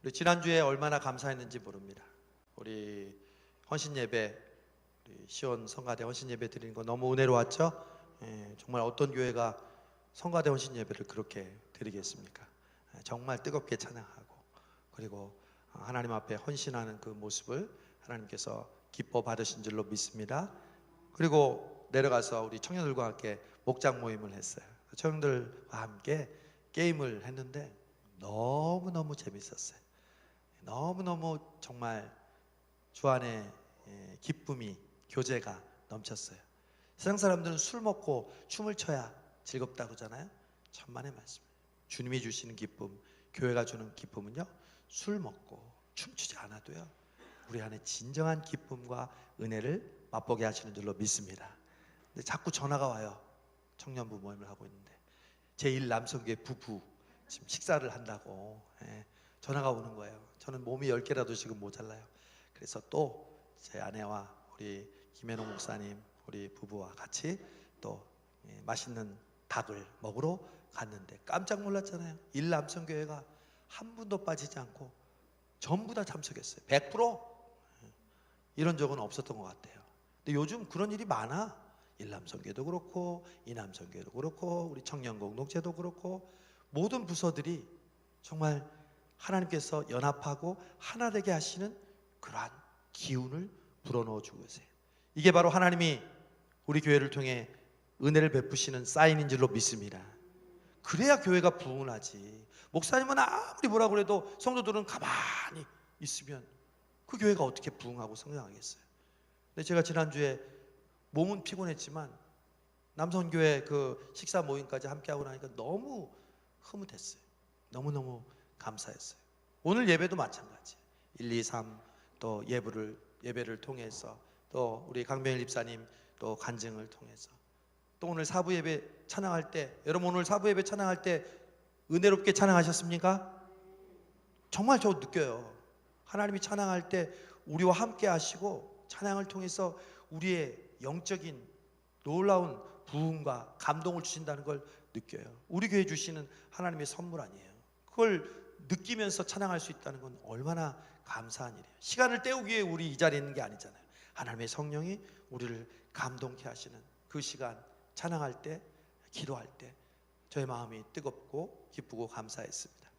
우리 지난주에 얼마나 감사했는지 모릅니다. 우리 헌신 예배, 우리 시온 성가대 헌신 예배 드리는 거 너무 은혜로웠죠? 정말 어떤 교회가 성가대 헌신 예배를 그렇게 드리겠습니까? 정말 뜨겁게 찬양하고, 그리고 하나님 앞에 헌신하는 그 모습을 하나님께서 기뻐 받으신 줄로 믿습니다. 그리고 내려가서 우리 청년들과 함께 목장 모임을 했어요. 청년들과 함께 게임을 했는데 너무너무 재밌었어요. 너무너무 정말 주 안에 기쁨이, 교제가 넘쳤어요. 세상 사람들은 술 먹고 춤을 춰야 즐겁다고 하잖아요. 천만의 말씀이에요. 주님이 주시는 기쁨, 교회가 주는 기쁨은요, 술 먹고 춤추지 않아도요, 우리 안에 진정한 기쁨과 은혜를 맛보게 하시는 줄로 믿습니다. 근데 자꾸 전화가 와요. 청년부 모임을 하고 있는데 제1남성교회 부부 지금 식사를 한다고 전화가 오는 거예요. 저는 몸이 10개라도 지금 모자라요. 그래서 또 제 아내와 우리 김현옥 목사님, 우리 부부와 같이 또 맛있는 닭을 먹으러 갔는데 깜짝 놀랐잖아요. 1남성교회가 한 분도 빠지지 않고 전부 다 참석했어요. 100%. 이런 적은 없었던 것 같아요. 근데 요즘 그런 일이 많아. 1남성교회도 그렇고 2남성교회도 그렇고 우리 청년공동체도 그렇고 모든 부서들이 정말 하나님께서 연합하고 하나 되게 하시는 그러한 기운을 불어넣어 주고 계세요. 이게 바로 하나님이 우리 교회를 통해 은혜를 베푸시는 사인인 줄로 믿습니다. 그래야 교회가 부흥을 하지. 목사님은 아무리 뭐라 그래도 성도들은 가만히 있으면 그 교회가 어떻게 부흥하고 성장하겠어요. 근데 제가 지난주에 몸은 피곤했지만 남성교회 그 식사 모임까지 함께하고 나니까 너무 흐뭇했어요. 너무너무 감사했어요. 오늘 예배도 마찬가지. 1, 2, 3 또 예배를 통해서 또 우리 강병일 집사님 또 간증을 통해서 또 오늘 사부 예배 찬양할 때, 여러분 오늘 사부 예배 찬양할 때 은혜롭게 찬양하셨습니까? 정말 저 느껴요. 하나님이 찬양할 때 우리와 함께 하시고 찬양을 통해서 우리의 영적인 놀라운 부흥과 감동을 주신다는 걸 느껴요. 우리 교회 주시는 하나님의 선물 아니에요. 그걸 느끼면서 찬양할 수 있다는 건 얼마나 감사한 일이에요. 시간을 때우기 위해 우리 이 자리에 있는 게 아니잖아요. 하나님의 성령이 우리를 감동케 하시는 그 시간, 찬양할 때, 기도할 때 저의 마음이 뜨겁고 기쁘고 감사했습니다.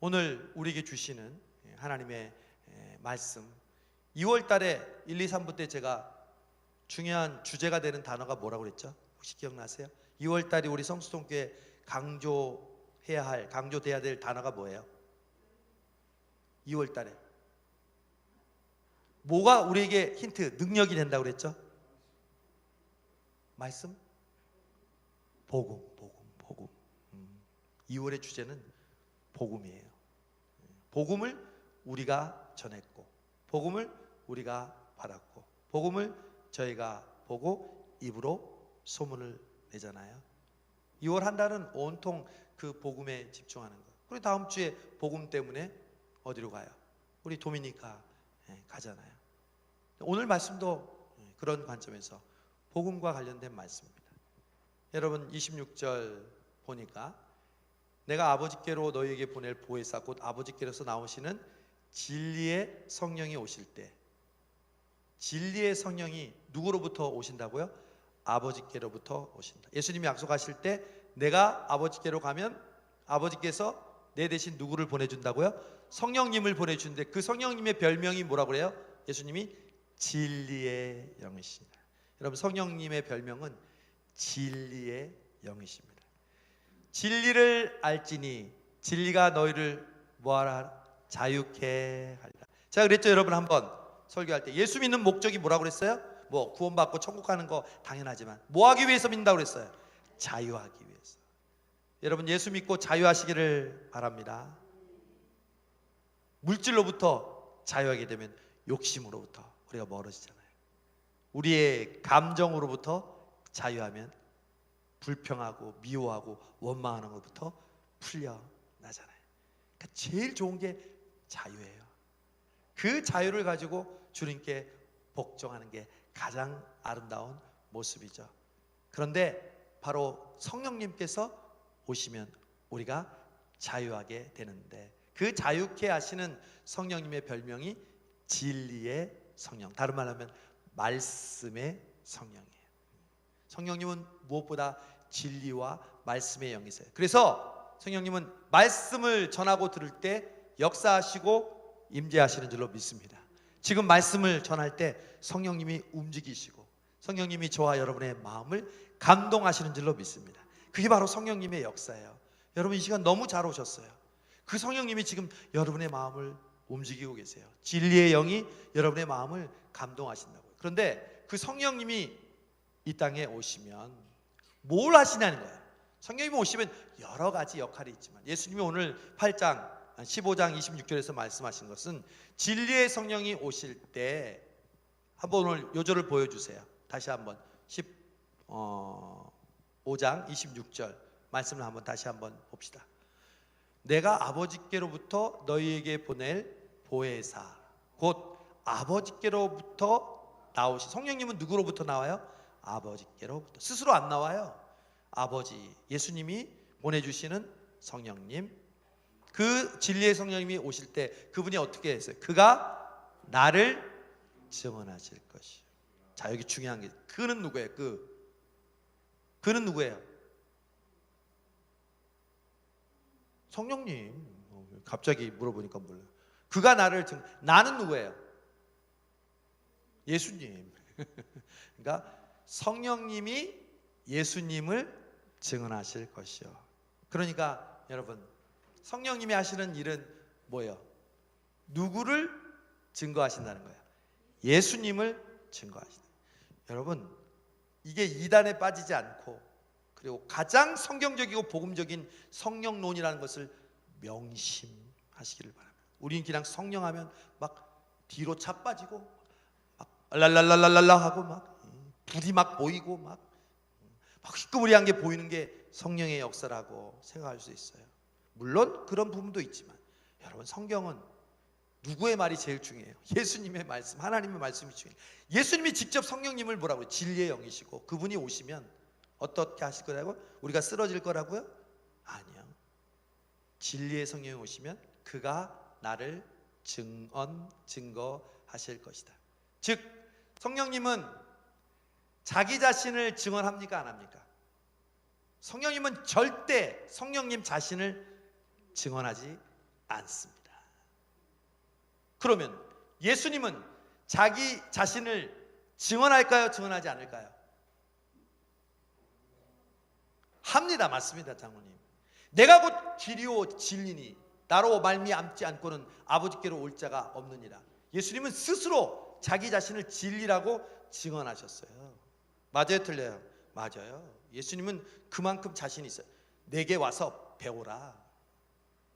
오늘 우리에게 주시는 하나님의 말씀, 2월 달에 1, 2, 3부 때 제가 중요한 주제가 되는 단어가 뭐라고 그랬죠? 혹시 기억나세요? 2월 달에 우리 성수동교회 강조돼야 될 단어가 뭐예요? 2월 달에 뭐가 우리에게 힌트, 능력이 된다고 그랬죠? 말씀? 복음. 2월의 주제는 복음이에요. 복음을 우리가 전했고, 복음을 우리가 받았고, 복음을 저희가 보고 입으로 소문을 내잖아요. 2월 한 달은 온통 그 복음에 집중하는 거. 그리고 다음 주에 복음 때문에 어디로 가요? 우리 도미니카 가잖아요. 오늘 말씀도 그런 관점에서 복음과 관련된 말씀입니다. 여러분 26절 보니까 내가 아버지께로 너희에게 보낼 보혜사 곧 아버지께로서 나오시는 진리의 성령이 오실 때, 진리의 성령이 누구로부터 오신다고요? 아버지께로부터 오신다. 예수님이 약속하실 때 내가 아버지께로 가면 아버지께서 내 대신 누구를 보내준다고요? 성령님을 보내주는데 그 성령님의 별명이 뭐라고 그래요? 예수님이 진리의 영이시다. 여러분 성령님의 별명은 진리의 영이십니다. 진리를 알지니 진리가 너희를 뭐하라? 자유케 하리라. 제가 그랬죠, 여러분. 한번 설교할 때 예수 믿는 목적이 뭐라고 그랬어요? 뭐 구원받고 천국 가는 거 당연하지만 뭐 하기 위해서 믿는다고 그랬어요? 자유하기 위해서. 여러분 예수 믿고 자유하시기를 바랍니다. 물질로부터 자유하게 되면 욕심으로부터 우리가 멀어지잖아요. 우리의 감정으로부터 자유하면 불평하고 미워하고 원망하는 것부터 풀려나잖아요. 그러니까 제일 좋은 게 자유예요. 그 자유를 가지고 주님께 복종하는 게 가장 아름다운 모습이죠. 그런데 바로 성령님께서 오시면 우리가 자유하게 되는데 그 자유케 하시는 성령님의 별명이 진리의 성령, 다른 말로 하면 말씀의 성령이에요. 성령님은 무엇보다 진리와 말씀의 영이세요. 그래서 성령님은 말씀을 전하고 들을 때 역사하시고 임재하시는 줄로 믿습니다. 지금 말씀을 전할 때 성령님이 움직이시고 성령님이 저와 여러분의 마음을 감동하시는 줄로 믿습니다. 그게 바로 성령님의 역사예요. 여러분 이 시간 너무 잘 오셨어요. 그 성령님이 지금 여러분의 마음을 움직이고 계세요. 진리의 영이 여러분의 마음을 감동하신다고요. 그런데 그 성령님이 이 땅에 오시면 뭘 하시냐는 거예요. 성령님이 오시면 여러 가지 역할이 있지만 예수님이 오늘 8장 15장 26절에서 말씀하신 것은 진리의 성령이 오실 때 한번 오늘 요절을 보여주세요. 다시 한번 15장 26절 말씀을 한번 다시 한번 봅시다. 내가 아버지께로부터 너희에게 보낼 보혜사 곧 아버지께로부터 나오신 성령님은 누구로부터 나와요? 아버지께로부터. 스스로 안 나와요. 아버지 예수님이 보내주시는 성령님, 그 진리의 성령님이 오실 때 그분이 어떻게 했어요? 그가 나를 증언하실 것이요. 자, 여기 중요한 게 그는 누구예요? 그는 누구예요? 성령님. 갑자기 물어보니까 몰라요. 그가 나를 나는 누구예요? 예수님. 그러니까 성령님이 예수님을 증언하실 것이요. 그러니까 여러분 성령님이 하시는 일은 뭐예요? 누구를 증거하신다는 거예요? 예수님을 증거하신다. 여러분 이게 이단에 빠지지 않고 그리고 가장 성경적이고 복음적인 성령론이라는 것을 명심하시기를 바랍니다. 우리는 그냥 성령하면 막 뒤로 차 빠지고 막 랄랄랄랄랄라 하고 막 불이 막 보이고 막 희끄무리한 게 보이는 게 성령의 역사라고 생각할 수 있어요. 물론 그런 부분도 있지만 여러분 성경은 누구의 말이 제일 중요해요? 예수님의 말씀, 하나님의 말씀이 중요해요. 예수님이 직접 성령님을 뭐라고 해요? 진리의 영이시고 그분이 오시면 어떻게 하실 거라고요? 우리가 쓰러질 거라고요? 아니요. 진리의 성령이 오시면 그가 나를 증거하실 것이다. 즉 성령님은 자기 자신을 증언합니까? 안 합니까? 성령님은 절대 성령님 자신을 증언하지 않습니다. 그러면 예수님은 자기 자신을 증언할까요? 증언하지 않을까요? 합니다. 맞습니다. 장로님. 내가 곧 길이요 진리니 나로 말미암지 않고는 아버지께로 올 자가 없느니라. 예수님은 스스로 자기 자신을 진리라고 증언하셨어요. 맞아요? 틀려요? 맞아요. 예수님은 그만큼 자신이 있어요. 내게 와서 배우라.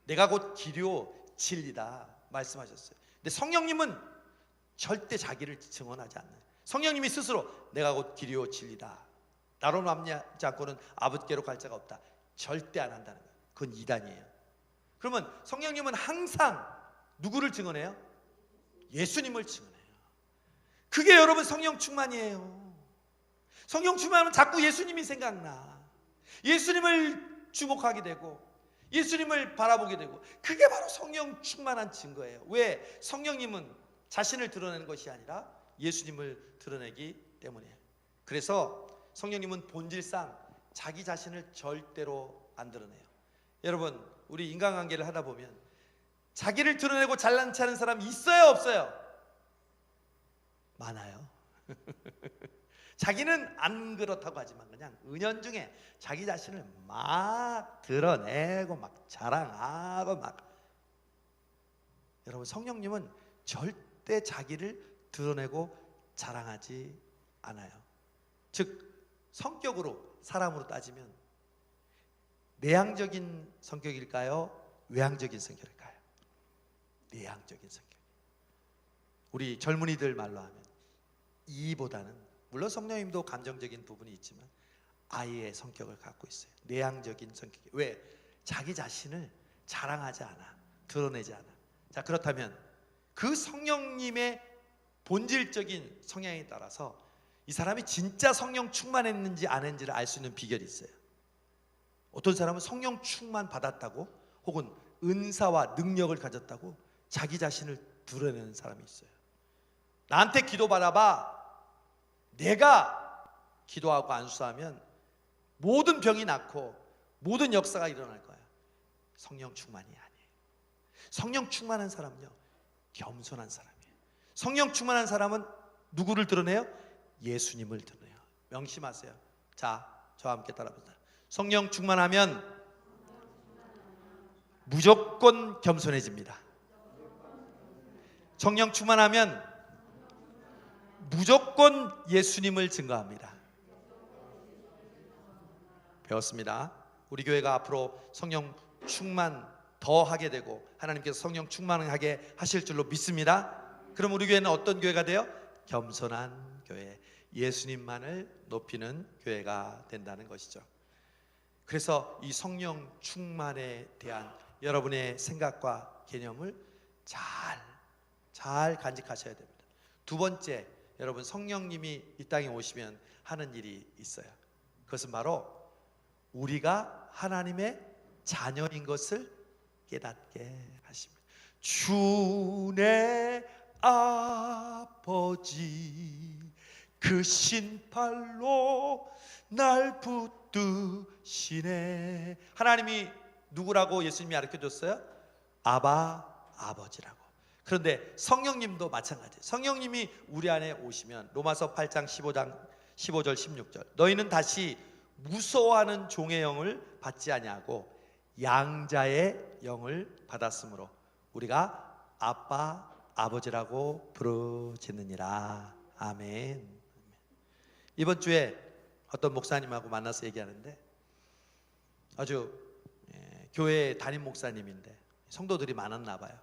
내가 곧 길이요 진리다 말씀하셨어요. 근데 성령님은 절대 자기를 증언하지 않아요. 성령님이 스스로 내가 곧 길이요 진리다. 나로 말미암지 않고는 아버지께로 갈 자가 없다. 절대 안 한다는 거예요. 그건 이단이에요. 그러면 성령님은 항상 누구를 증언해요? 예수님을 증언해요. 그게 여러분 성령 충만이에요. 성령 충만하면 자꾸 예수님이 생각나. 예수님을 주목하게 되고 예수님을 바라보게 되고 그게 바로 성령 충만한 증거예요. 왜? 성령님은 자신을 드러내는 것이 아니라 예수님을 드러내기 때문이에요. 그래서 성령님은 본질상 자기 자신을 절대로 안 드러내요. 여러분 우리 인간관계를 하다 보면 자기를 드러내고 잘난 체하는 사람이 있어요? 없어요? 많아요. 자기는 안 그렇다고 하지만 그냥 은연중에 자기 자신을 막 드러내고 막 자랑하고 막. 여러분 성령님은 절대 자기를 드러내고 자랑하지 않아요. 즉 성격으로 사람으로 따지면 내향적인 성격일까요? 외향적인 성격일까요? 내향적인 성격. 우리 젊은이들 말로 하면 이보다는 물론 성령님도 감정적인 부분이 있지만 아이의 성격을 갖고 있어요. 내향적인 성격. 왜? 자기 자신을 자랑하지 않아. 드러내지 않아. 자, 그렇다면 그 성령님의 본질적인 성향에 따라서 이 사람이 진짜 성령 충만했는지 안 했는지를 알 수 있는 비결이 있어요. 어떤 사람은 성령 충만 받았다고 혹은 은사와 능력을 가졌다고 자기 자신을 드러내는 사람이 있어요. 나한테 기도받아봐. 내가 기도하고 안수하면 모든 병이 낫고 모든 역사가 일어날 거야. 성령 충만이 아니에요. 성령 충만한 사람은요, 겸손한 사람이에요. 성령 충만한 사람은 누구를 드러내요? 예수님을 드러내요. 명심하세요. 자, 저와 함께 따라합니다. 성령 충만하면 무조건 겸손해집니다. 성령 충만하면 무조건 예수님을 증거합니다. 배웠습니다. 우리 교회가 앞으로 성령 충만 더 하게 되고 하나님께서 성령 충만하게 하실 줄로 믿습니다. 그럼 우리 교회는 어떤 교회가 돼요? 겸손한 교회, 예수님만을 높이는 교회가 된다는 것이죠. 그래서 이 성령 충만에 대한 여러분의 생각과 개념을 잘 간직하셔야 됩니다. 두 번째, 여러분, 성령님이 이 땅에 오시면 하는 일이 있어요. 그것은 바로 우리가 하나님의 자녀인 것을 깨닫게 하십니다. 주 내 아버지 그 신팔로 날 붙드시네. 하나님이 누구라고 예수님이 가르쳐줬어요? 아버지라고. 그런데 성령님도 마찬가지예요. 성령님이 우리 안에 오시면 로마서 8장 15절 16절 너희는 다시 무서워하는 종의 영을 받지 아니하고 양자의 영을 받았으므로 우리가 아빠 아버지라고 부르짖느니라. 아멘. 이번 주에 어떤 목사님하고 만나서 얘기하는데 아주 교회 담임 목사님인데 성도들이 많았나 봐요.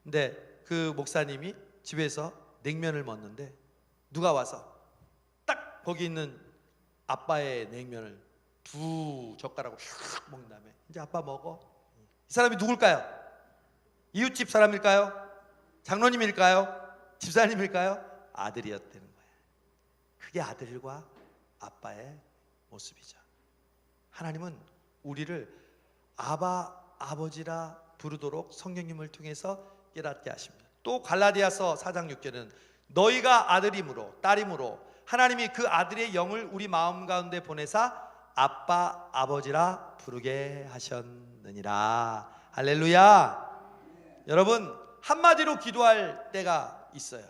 근데 그 목사님이 집에서 냉면을 먹는데 누가 와서 딱 거기 있는 아빠의 냉면을 두 젓가락으로 휙 먹는 다음에 이제 아빠 먹어. 이 사람이 누굴까요? 이웃집 사람일까요? 장로님일까요? 집사님일까요? 아들이었다는 거예요. 그게 아들과 아빠의 모습이죠. 하나님은 우리를 아버지라 부르도록 성령님을 통해서 깨닫게 하십니다. 또 갈라디아서 4장 6절은 너희가 아들이므로 딸이므로 하나님이 그 아들의 영을 우리 마음 가운데 보내사 아빠 아버지라 부르게 하셨느니라. 할렐루야. 여러분, 한마디로 기도할 때가 있어요.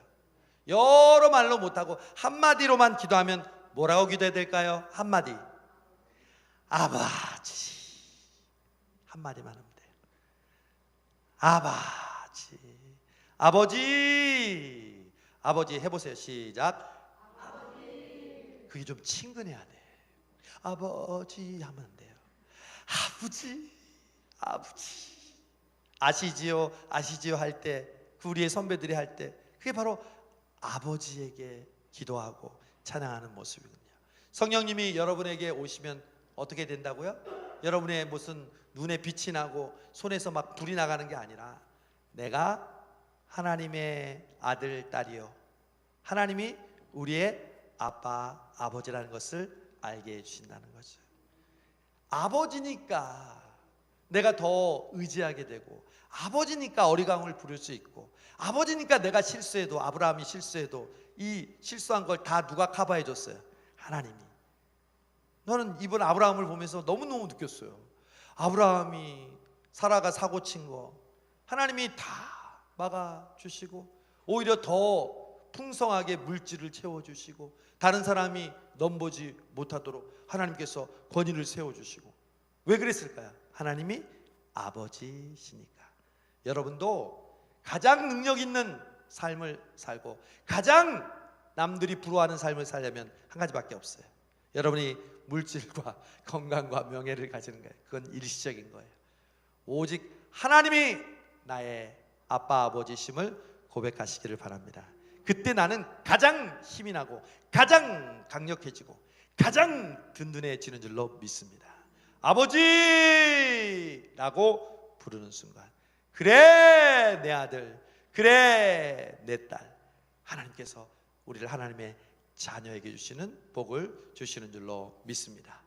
여러 말로 못하고 한마디로만 기도하면 뭐라고 기도해야 될까요? 한마디. 아버지. 한마디만 하면 돼요. 아버지. 아버지. 아버지 해보세요. 시작. 아버지. 그게 좀 친근해야 돼. 아버지 하면 안 돼요. 아버지. 아시지요? 아시지요? 할 때, 그 우리의 선배들이 할 때, 그게 바로 아버지에게 기도하고 찬양하는 모습이거든요. 성령님이 여러분에게 오시면 어떻게 된다고요? 여러분의 무슨 눈에 빛이 나고 손에서 막 불이 나가는 게 아니라 내가 하나님의 아들, 딸이요, 하나님이 우리의 아빠, 아버지라는 것을 알게 해주신다는 거죠. 아버지니까 내가 더 의지하게 되고, 아버지니까 어리광을 부릴 수 있고, 아버지니까 내가 실수해도, 아브라함이 실수해도 이 실수한 걸 다 누가 커버해 줬어요? 하나님이. 저는 이번 아브라함을 보면서 너무너무 느꼈어요. 아브라함이 사라가 사고 친 거 하나님이 다 막아주시고 오히려 더 풍성하게 물질을 채워주시고 다른 사람이 넘보지 못하도록 하나님께서 권위를 세워주시고. 왜 그랬을까요? 하나님이 아버지시니까. 여러분도 가장 능력 있는 삶을 살고 가장 남들이 부러워하는 삶을 살려면 한 가지밖에 없어요. 여러분이 물질과 건강과 명예를 가지는 거예요. 그건 일시적인 거예요. 오직 하나님이 나의 아빠 아버지심을 고백하시기를 바랍니다. 그때 나는 가장 힘이 나고 가장 강력해지고 가장 든든해지는 줄로 믿습니다. 아버지라고 부르는 순간, 그래 내 아들, 그래 내 딸, 하나님께서 우리를 하나님의 자녀에게 주시는 복을 주시는 줄로 믿습니다.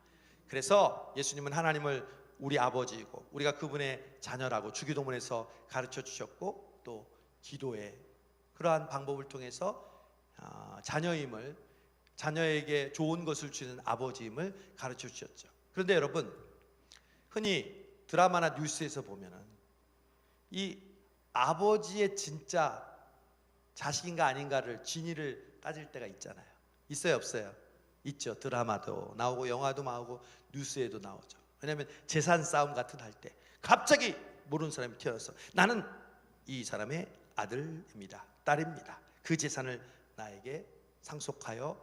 그래서 예수님은 하나님을 우리 아버지이고 우리가 그분의 자녀라고 주기도문에서 가르쳐 주셨고, 또 기도에 그러한 방법을 통해서 자녀에게 좋은 것을 주는 아버지임을 가르쳐 주셨죠. 그런데 여러분, 흔히 드라마나 뉴스에서 보면은 이 아버지의 진짜 자식인가 아닌가를 진위를 따질 때가 있잖아요. 있어요, 없어요? 있죠. 드라마도 나오고 영화도 나오고 뉴스에도 나오죠. 왜냐하면 재산 싸움 같은 할 때 갑자기 모르는 사람이 튀어나와서 나는 이 사람의 아들입니다, 딸입니다, 그 재산을 나에게 상속하여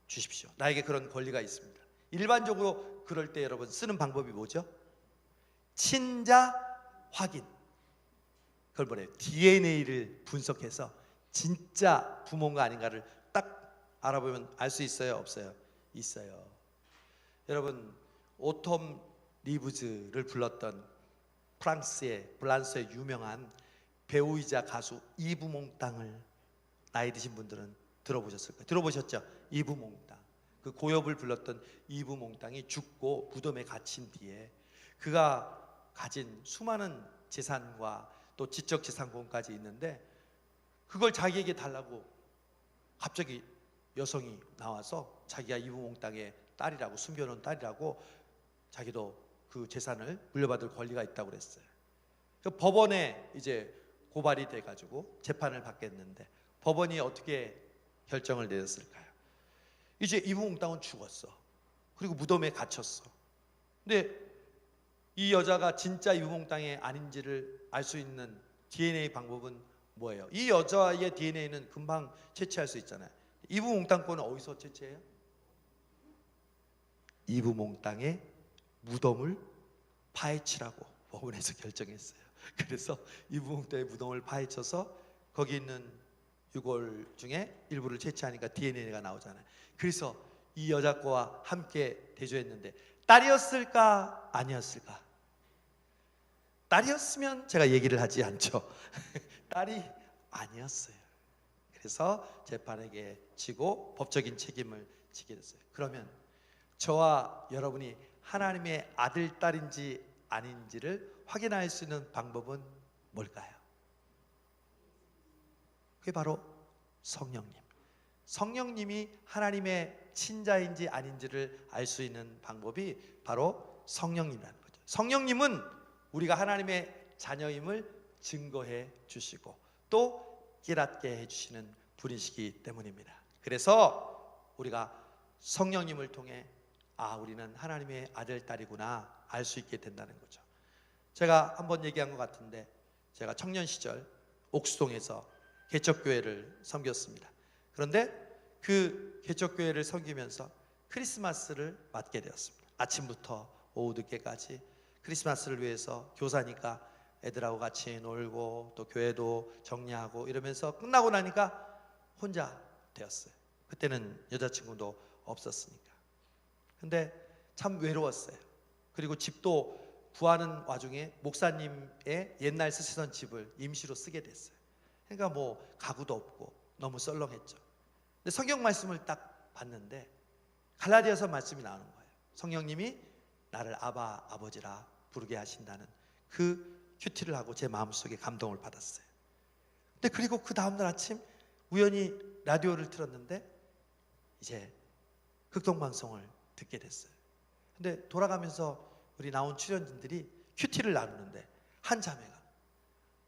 주십시오, 나에게 그런 권리가 있습니다. 일반적으로 그럴 때 여러분 쓰는 방법이 뭐죠? 친자 확인. 그걸 뭐래요? DNA를 분석해서 진짜 부모인가 아닌가를 딱 알아보면 알 수 있어요, 없어요? 있어요. 여러분, 오톰 리브즈를 불렀던 프랑스의 유명한 배우이자 가수 이브 몽땅을 나이 드신 분들은 들어보셨을 거예요. 들어보셨죠? 이브 몽땅. 그 고엽을 불렀던 이브 몽땅이 죽고 무덤에 갇힌 뒤에 그가 가진 수많은 재산과 또 지적재산권까지 있는데 그걸 자기에게 달라고 갑자기 여성이 나와서 자기가 이브 몽땅의 딸이라고, 숨겨놓은 딸이라고, 자기도 그 재산을 물려받을 권리가 있다고 그랬어요. 그 법원에 이제 고발이 돼가지고 재판을 받겠는데 법원이 어떻게 결정을 내렸을까요? 이제 이브 몽땅은 죽었어. 그리고 무덤에 갇혔어. 근데 이 여자가 진짜 이브 몽땅이 아닌지를 알 수 있는 DNA 방법은 뭐예요? 이 여자의 DNA는 금방 채취할 수 있잖아요. 이브 몽땅 거는 어디서 채취해요? 이브 몽땅의 무덤을 파헤치라고 법원에서 결정했어요. 그래서 이브 몽땅의 무덤을 파헤쳐서 거기 있는 유골 중에 일부를 채취하니까 DNA가 나오잖아요. 그래서 이 여자 거와 함께 대조했는데 딸이었을까 아니었을까? 딸이었으면 제가 얘기를 하지 않죠. 딸이 아니었어요. 그래서 재판에게 지고 법적인 책임을 지게 됐어요. 그러면 저와 여러분이 하나님의 아들, 딸인지 아닌지를 확인할 수 있는 방법은 뭘까요? 그게 바로 성령님. 성령님이 하나님의 친자인지 아닌지를 알 수 있는 방법이 바로 성령님이라는 거죠. 성령님은 우리가 하나님의 자녀임을 증거해 주시고 또 깨닫게 해주시는 분이시기 때문입니다. 그래서 우리가 성령님을 통해 우리는 하나님의 아들, 딸이구나 알 수 있게 된다는 거죠. 제가 한번 얘기한 것 같은데 제가 청년 시절 옥수동에서 개척교회를 섬겼습니다. 그런데 그 개척교회를 섬기면서 크리스마스를 맞게 되었습니다. 아침부터 오후 늦게까지 크리스마스를 위해서 교사니까 애들하고 같이 놀고 또 교회도 정리하고 이러면서 끝나고 나니까 혼자 되었어요. 그때는 여자친구도 없었으니까. 근데 참 외로웠어요. 그리고 집도 구하는 와중에 목사님의 옛날 쓰시던 집을 임시로 쓰게 됐어요. 그러니까 뭐 가구도 없고 너무 썰렁했죠. 근데 성경 말씀을 딱 봤는데 갈라디아서 말씀이 나오는 거예요. 성령님이 나를 아바, 아버지라 부르게 하신다는 그 큐티를 하고 제 마음속에 감동을 받았어요. 근데 그리고 그 다음날 아침 우연히 라디오를 틀었는데 이제 극동방송을 듣게 됐어요. 근데 돌아가면서 우리 나온 출연진들이 큐티를 나누는데 한 자매가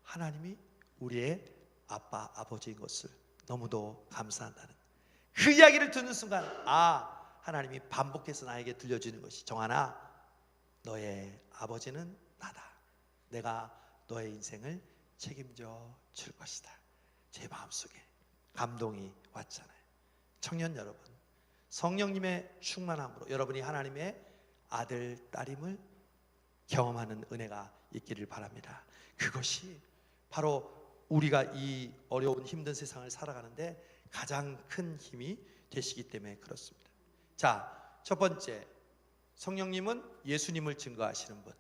하나님이 우리의 아빠, 아버지인 것을 너무도 감사한다는 그 이야기를 듣는 순간 하나님이 반복해서 나에게 들려주는 것이 정하나 너의 아버지는 나다. 내가 너의 인생을 책임져 줄 것이다. 제 마음속에 감동이 왔잖아요. 청년 여러분, 성령님의 충만함으로 여러분이 하나님의 아들, 딸임을 경험하는 은혜가 있기를 바랍니다. 그것이 바로 우리가 이 어려운 힘든 세상을 살아가는데 가장 큰 힘이 되시기 때문에 그렇습니다. 자, 첫 번째, 성령님은 예수님을 증거하시는 분.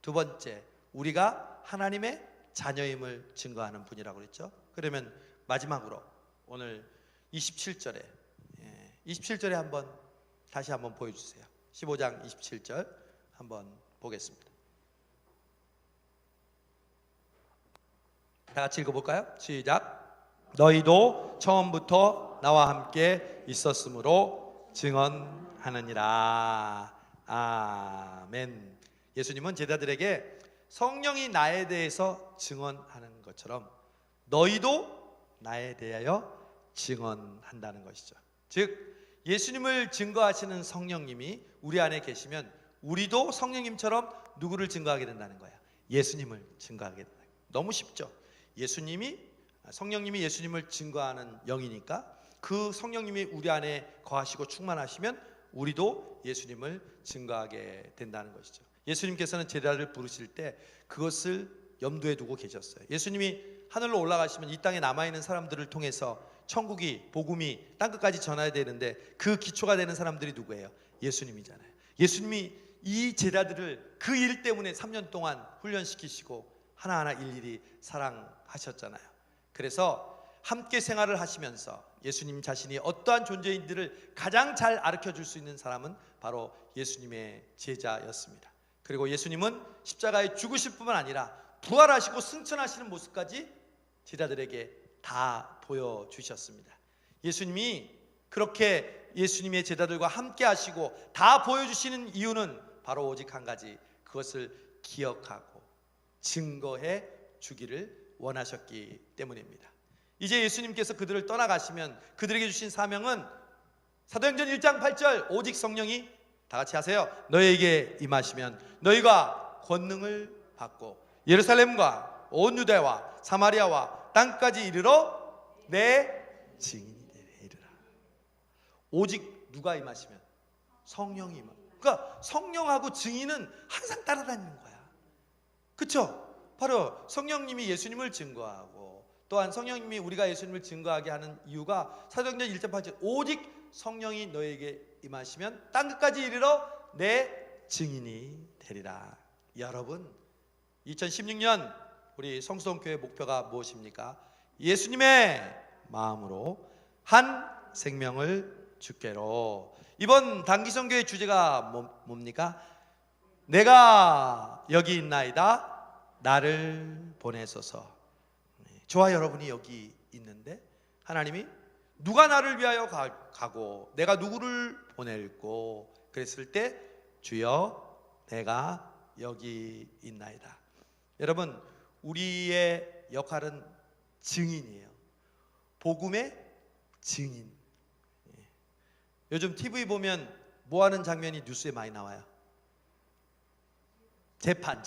두 번째, 우리가 하나님의 자녀임을 증거하는 분이라고 그랬죠. 그러면 마지막으로 오늘 27절에 다시 한번 보여주세요. 15장 27절 한번 보겠습니다. 다 같이 읽어볼까요? 시작. 너희도 처음부터 나와 함께 있었으므로 증언하느니라. 아멘. 예수님은 제자들에게 성령이 나에 대해서 증언하는 것처럼 너희도 나에 대하여 증언한다는 것이죠. 즉 예수님을 증거하시는 성령님이 우리 안에 계시면 우리도 성령님처럼 누구를 증거하게 된다는 거야? 예수님을 증거하게 된다. 너무 쉽죠? 성령님이 예수님을 증거하는 영이니까 그 성령님이 우리 안에 거하시고 충만하시면 우리도 예수님을 증거하게 된다는 것이죠. 예수님께서는 제자를 부르실 때 그것을 염두에 두고 계셨어요. 예수님이 하늘로 올라가시면 이 땅에 남아있는 사람들을 통해서 천국이, 복음이 땅끝까지 전해야 되는데 그 기초가 되는 사람들이 누구예요? 예수님이잖아요. 예수님이 이 제자들을 그 일 때문에 3년 동안 훈련시키시고 하나하나 일일이 사랑하셨잖아요. 그래서 함께 생활을 하시면서 예수님 자신이 어떠한 존재인들을 가장 잘 가르쳐줄 수 있는 사람은 바로 예수님의 제자였습니다. 그리고 예수님은 십자가에 죽으실 뿐만 아니라 부활하시고 승천하시는 모습까지 제자들에게 다 보여주셨습니다. 예수님이 그렇게 예수님의 제자들과 함께 하시고 다 보여주시는 이유는 바로 오직 한 가지, 그것을 기억하고 증거해 주기를 원하셨기 때문입니다. 이제 예수님께서 그들을 떠나가시면 그들에게 주신 사명은 사도행전 1장 8절 오직 성령이 다 같이 하세요. 너희에게 임하시면 너희가 권능을 받고 예루살렘과 온 유대와 사마리아와 땅까지 이르러 내 증인이 되리라. 오직 누가 임하시면? 성령이 임하. 그러니까 성령하고 증인은 항상 따라다니는 거야. 그렇죠? 바로 성령님이 예수님을 증거하고 또한 성령님이 우리가 예수님을 증거하게 하는 이유가 사도행전 1장 8절 오직 성령이 너에게 임하시면 땅끝까지 이르러 내 증인이 되리라. 여러분 2016년 우리 성수동교회 목표가 무엇입니까? 예수님의 마음으로 한 생명을 주께로. 이번 단기선교의 주제가 뭡니까? 내가 여기 있나이다 나를 보내소서. 저와 여러분이 여기 있는데 하나님이 누가 나를 위하여 가고 내가 누구를 보낼고 그랬을 때 주여 내가 여기 있나이다. 여러분 우리의 역할은 증인이에요. 복음의 증인. 요즘 TV 보면 뭐 하는 장면이 뉴스에 많이 나와요? 재판.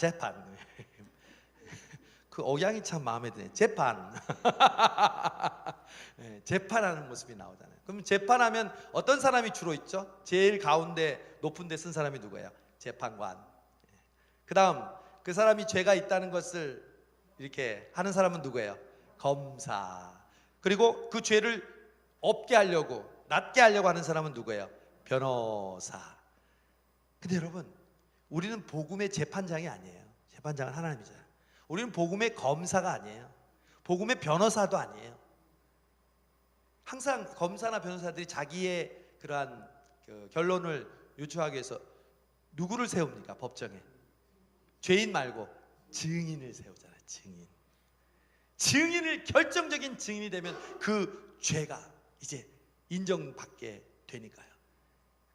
그 억양이 참 마음에 드네. 재판. 재판하는 모습이 나오잖아요. 그럼 재판하면 어떤 사람이 주로 있죠? 제일 가운데 높은 데 쓴 사람이 누구예요? 재판관. 그 다음 그 사람이 죄가 있다는 것을 이렇게 하는 사람은 누구예요? 검사. 그리고 그 죄를 없게 하려고 낫게 하려고 하는 사람은 누구예요? 변호사. 근데 여러분 우리는 복음의 재판장이 아니에요. 재판장은 하나님이잖아요. 우리는 복음의 검사가 아니에요. 복음의 변호사도 아니에요. 항상 검사나 변호사들이 자기의 그러한 결론을 유추하기 위해서 누구를 세웁니까? 법정에 죄인 말고 증인을 세우잖아요. 증인을 결정적인 증인이 되면 그 죄가 이제 인정받게 되니까요.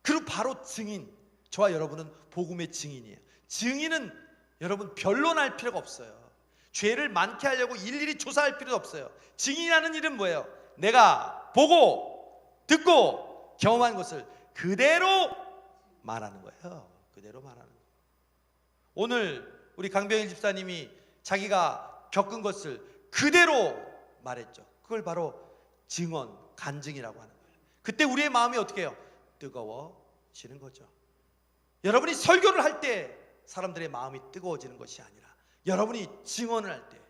그리고 바로 증인, 저와 여러분은 복음의 증인이에요. 증인은 여러분 변론할 필요가 없어요. 죄를 많게 하려고 일일이 조사할 필요도 없어요. 증인이라는 일은 뭐예요? 내가 보고 듣고 경험한 것을 그대로 말하는 거예요. 그대로 말하는 거예요. 오늘 우리 강병일 집사님이 자기가 겪은 것을 그대로 말했죠. 그걸 바로 증언, 간증이라고 하는 거예요. 그때 우리의 마음이 어떻게 해요? 뜨거워지는 거죠. 여러분이 설교를 할 때 사람들의 마음이 뜨거워지는 것이 아니라 여러분이 증언을 할 때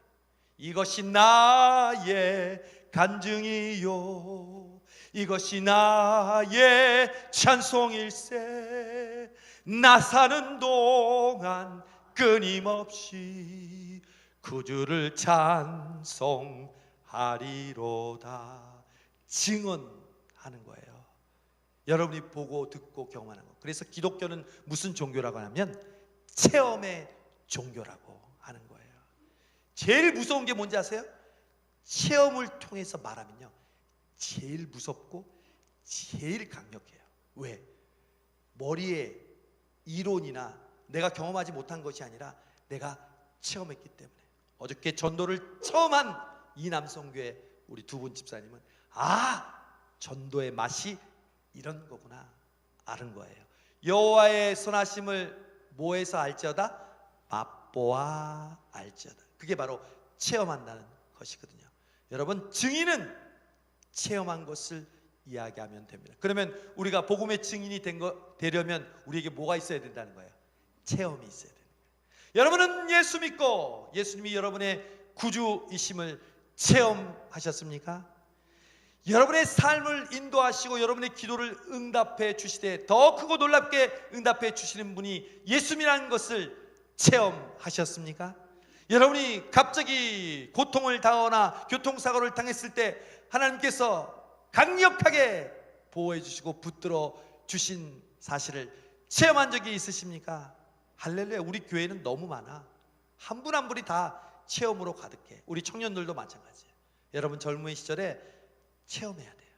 이것이 나의 간증이요 이것이 나의 찬송일세 나 사는 동안 끊임없이 구주를 찬송하리로다. 증언하는 거예요. 여러분이 보고 듣고 경험하는 거. 그래서 기독교는 무슨 종교라고 하냐면 체험의 종교라고 하는 거예요. 제일 무서운 게 뭔지 아세요? 체험을 통해서 말하면요, 제일 무섭고 제일 강력해요. 왜? 머리에 이론이나 내가 경험하지 못한 것이 아니라 내가 체험했기 때문에. 어저께 전도를 처음 한 이 남성교회 우리 두 분 집사님은 전도의 맛이 이런 거구나 아는 거예요. 여호와의 선하심을 뭐에서 알지어다? 맛보아 알지어다. 그게 바로 체험한다는 것이거든요. 여러분, 증인은 체험한 것을 이야기하면 됩니다. 그러면 우리가 복음의 증인이 되려면 우리에게 뭐가 있어야 된다는 거예요? 체험이 있어야 되는 거예요. 여러분은 예수 믿고 예수님이 여러분의 구주이심을 체험하셨습니까? 여러분의 삶을 인도하시고 여러분의 기도를 응답해 주시되 더 크고 놀랍게 응답해 주시는 분이 예수님이라는 것을 체험하셨습니까? 여러분이 갑자기 고통을 당하거나 교통사고를 당했을 때 하나님께서 강력하게 보호해 주시고 붙들어 주신 사실을 체험한 적이 있으십니까? 할렐루야. 우리 교회는 너무 많아. 한 분 한 분이 다 체험으로 가득해. 우리 청년들도 마찬가지예요. 여러분 젊은 시절에 체험해야 돼요.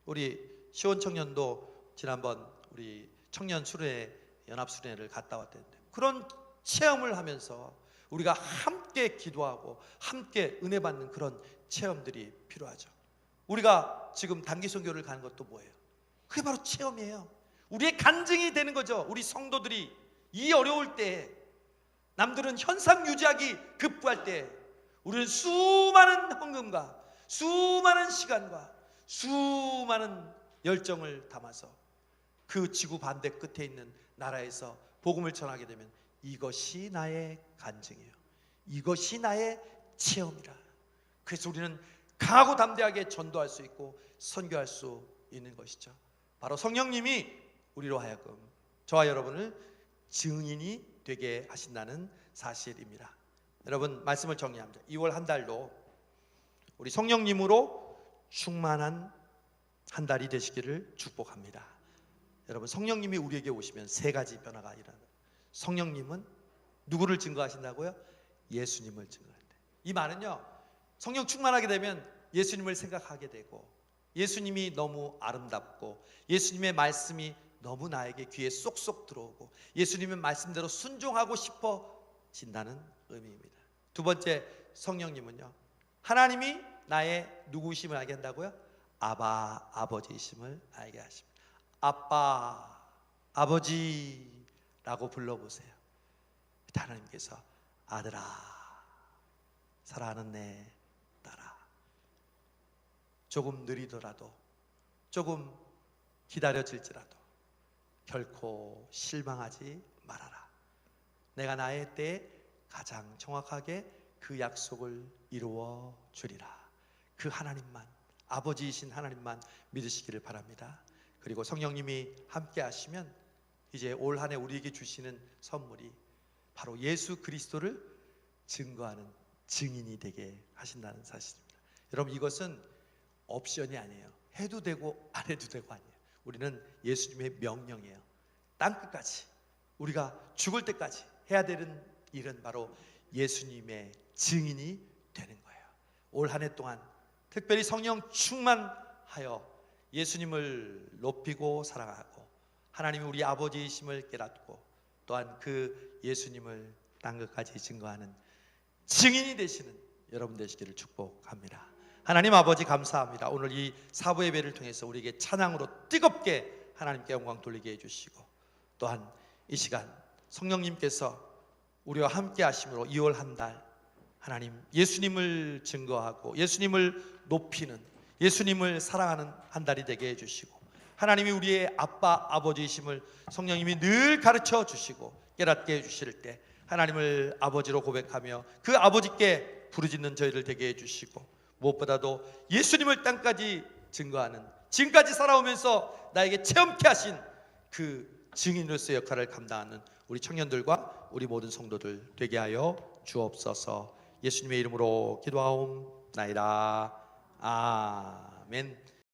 우리 시원 청년도 지난번 우리 청년 수련회 연합 수련회를 갔다 왔다는데 그런 체험을 하면서 우리가 함께 기도하고 함께 은혜 받는 그런 체험들이 필요하죠. 우리가 지금 단기 선교를 가는 것도 뭐예요? 그게 바로 체험이에요. 우리의 간증이 되는 거죠. 우리 성도들이 이 어려울 때, 남들은 현상 유지하기 급부할 때 우리는 수많은 헌금과 수많은 시간과 수많은 열정을 담아서 그 지구 반대 끝에 있는 나라에서 복음을 전하게 되면 이것이 나의 간증이에요. 이것이 나의 체험이라. 그래서 우리는 강하고 담대하게 전도할 수 있고 선교할 수 있는 것이죠. 바로 성령님이 우리로 하여금 저와 여러분을 증인이 되게 하신다는 사실입니다. 여러분, 말씀을 정리합니다. 2월 한 달도 우리 성령님으로 충만한 한 달이 되시기를 축복합니다. 여러분, 성령님이 우리에게 오시면 세 가지 변화가 일어납니다. 성령님은 누구를 증거하신다고요? 예수님을 증거한다. 이 말은요, 성령 충만하게 되면 예수님을 생각하게 되고 예수님이 너무 아름답고 예수님의 말씀이 너무 나에게 귀에 쏙쏙 들어오고 예수님의 말씀대로 순종하고 싶어진다는 의미입니다. 두 번째, 성령님은요, 하나님이 나의 누구이심을 알게 한다고요? 아바, 아버지이심을 알게 하십니다. 아빠, 아버지라고 불러보세요. 하나님께서 아들아, 사랑하는 내 딸아, 조금 느리더라도 조금 기다려질지라도 결코 실망하지 말아라. 내가 나의 때에 가장 정확하게 그 약속을 이루어 주리라. 그 하나님만, 아버지이신 하나님만 믿으시기를 바랍니다. 그리고 성령님이 함께 하시면 이제 올 한 해 우리에게 주시는 선물이 바로 예수 그리스도를 증거하는 증인이 되게 하신다는 사실입니다. 여러분, 이것은 옵션이 아니에요. 해도 되고 안 해도 되고 아니에요. 우리는 예수님의 명령이에요. 땅끝까지, 우리가 죽을 때까지 해야 되는 일은 바로 예수님의 증인이 되는 거예요. 올 한 해 동안 특별히 성령 충만하여 예수님을 높이고 사랑하고 하나님이 우리 아버지이심을 깨닫고 또한 그 예수님을 땅끝까지 증거하는 증인이 되시는 여러분 되시기를 축복합니다. 하나님 아버지, 감사합니다. 오늘 이 사부 예배를 통해서 우리에게 찬양으로 뜨겁게 하나님께 영광 돌리게 해주시고 또한 이 시간 성령님께서 우리와 함께 하심으로 2월 한 달 하나님 예수님을 증거하고 예수님을 높이는, 예수님을 사랑하는 한 달이 되게 해주시고 하나님이 우리의 아빠 아버지이심을 성령님이 늘 가르쳐 주시고 깨닫게 해주실 때 하나님을 아버지로 고백하며 그 아버지께 부르짖는 저희를 되게 해주시고 무엇보다도 예수님을 땅까지 증거하는, 지금까지 살아오면서 나에게 체험케 하신 그 증인으로서의 역할을 감당하는 우리 청년들과 우리 모든 성도들 되게 하여 주옵소서. 예수님의 이름으로 기도하옵나이다. 아멘.